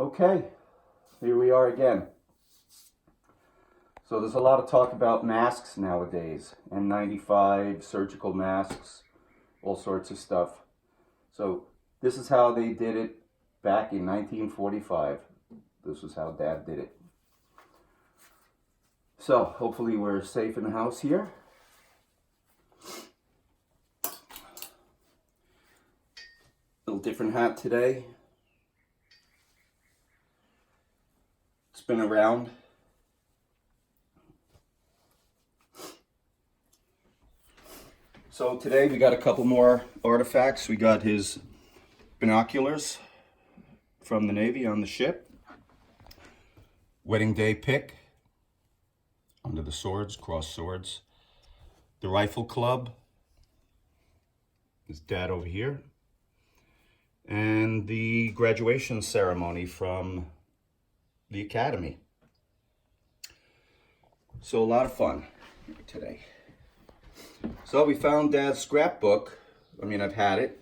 Okay, here we are again. So there's a lot of talk about masks nowadays, N95, surgical masks, all sorts of stuff. So this is how they did it back in 1945. This is how Dad did it. So hopefully we're safe in the house here. Little different hat today. Spin around. So today we got a couple more artifacts. We got his binoculars from the Navy on the ship. Wedding day pick under the swords, crossed swords. The rifle club. His dad over here. And the graduation ceremony from the academy. So a lot of fun today. So we found Dad's scrapbook. I've had it.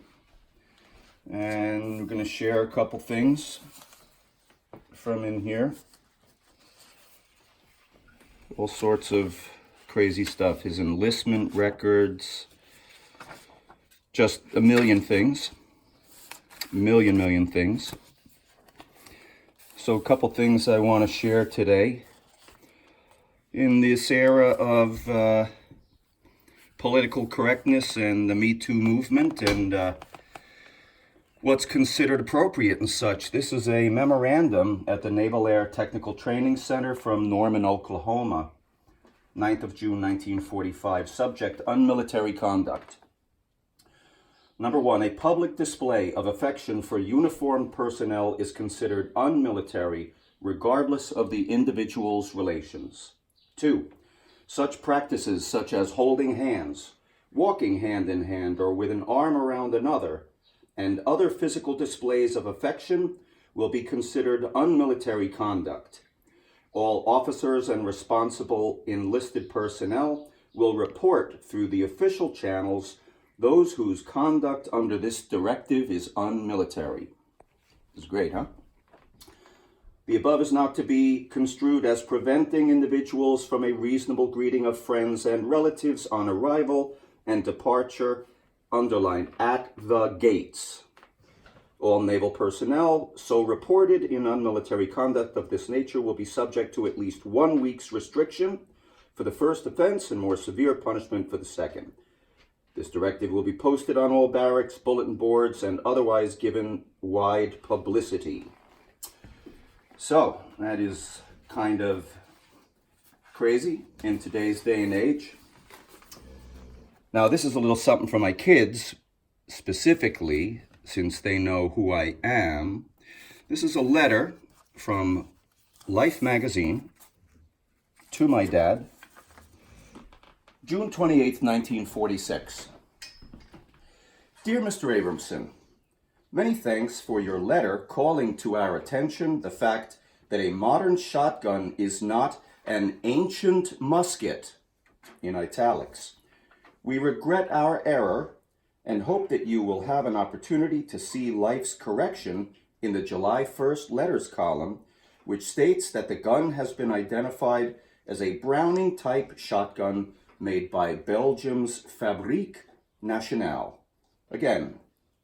And we're going to share a couple things from in here. All sorts of crazy stuff. His enlistment records. Just a million things. Million things. So a couple things I want to share today. In this era of political correctness and the Me Too movement and what's considered appropriate and such. This is a memorandum at the Naval Air Technical Training Center from Norman, Oklahoma, 9th of June, 1945. Subject, unmilitary conduct. Number 1, a public display of affection for uniformed personnel is considered unmilitary regardless of the individual's relations. 2, such practices such as holding hands, walking hand in hand or with an arm around another, and other physical displays of affection will be considered unmilitary conduct. All officers and responsible enlisted personnel will report through the official channels those whose conduct under this directive is unmilitary. It's great, huh? The above is not to be construed as preventing individuals from a reasonable greeting of friends and relatives on arrival and departure, underlined, at the gates. All naval personnel so reported in unmilitary conduct of this nature will be subject to at least 1 week's restriction for the first offense and more severe punishment for the second. This directive will be posted on all barracks, bulletin boards, and otherwise given wide publicity. So, that is kind of crazy in today's day and age. Now, this is a little something for my kids, specifically, since they know who I am. This is a letter from Life magazine to my dad, June 28th, 1946. Dear Mr. Abramson, many thanks for your letter calling to our attention the fact that a modern shotgun is not an ancient musket, in italics. We regret our error and hope that you will have an opportunity to see Life's correction in the July 1st letters column, which states that the gun has been identified as a Browning-type shotgun made by Belgium's Fabrique Nationale. Again,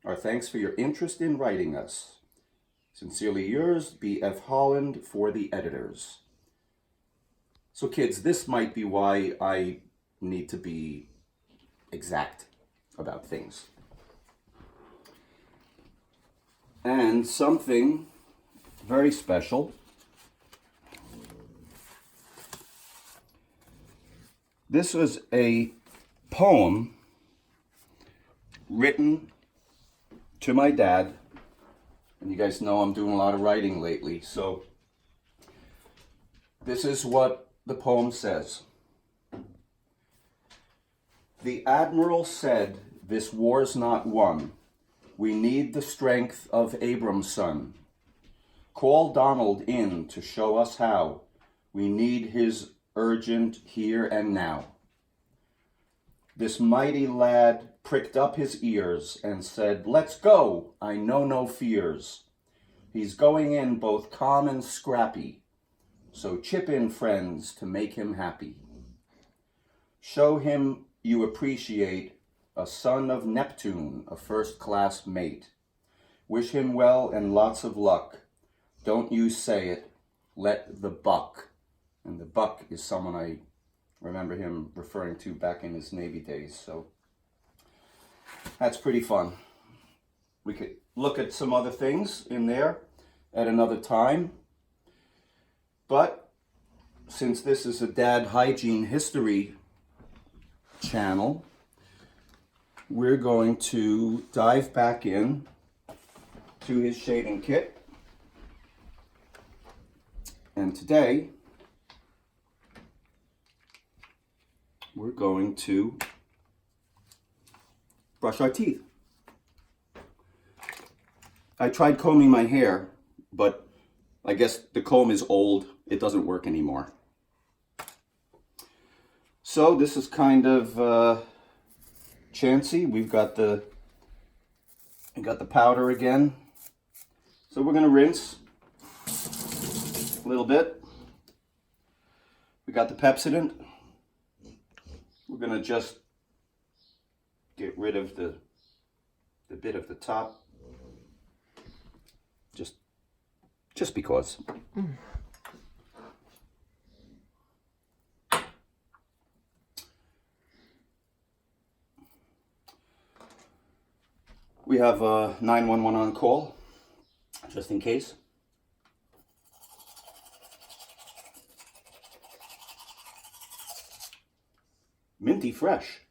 our thanks for your interest in writing us. Sincerely yours, B.F. Holland, for the editors. So kids, this might be why I need to be exact about things. And something very special. This was a poem written to my dad. And you guys know I'm doing a lot of writing lately. So this is what the poem says. The Admiral said, this war's not won. We need the strength of Abramson. Call Donald in to show us how. We need his urgent here and now. This mighty lad pricked up his ears and said, let's go, I know no fears. He's going in both calm and scrappy, so chip in, friends, to make him happy. Show him you appreciate a son of Neptune, a first-class mate. Wish him well and lots of luck. Don't you say it, let the buck. And the buck is someone I remember him referring to back in his Navy days, so that's pretty fun. We could look at some other things in there at another time, but since this is a dad hygiene history channel, we're going to dive back in to his shaving kit. And today we're going to brush our teeth. I tried combing my hair, but I guess the comb is old. It doesn't work anymore. So this is kind of chancy. We've got the powder again. So we're gonna rinse a little bit. We got the Pepsodent. We're gonna just get rid of the bit of the top. Just because. We have 911 on call, just in case. Minty fresh.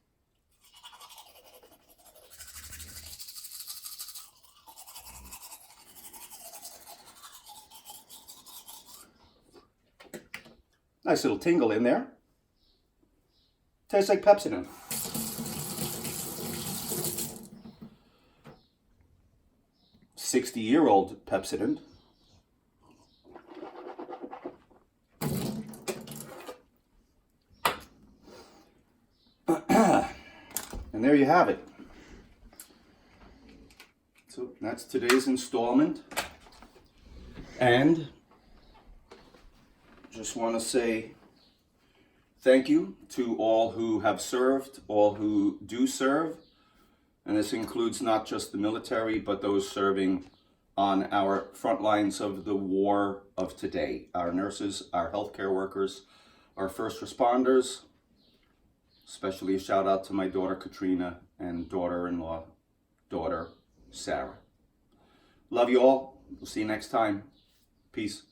Nice little tingle in there. Tastes like Pepsodent. "60-year-old Pepsodent. And there you have it. So that's today's installment. And just want to say thank you to all who have served, all who do serve. And this includes not just the military, but those serving on our front lines of the war of today. Our nurses, our healthcare workers, our first responders. Especially a shout out to my daughter Katrina and daughter-in-law, daughter Sarah. Love you all. We'll see you next time. Peace.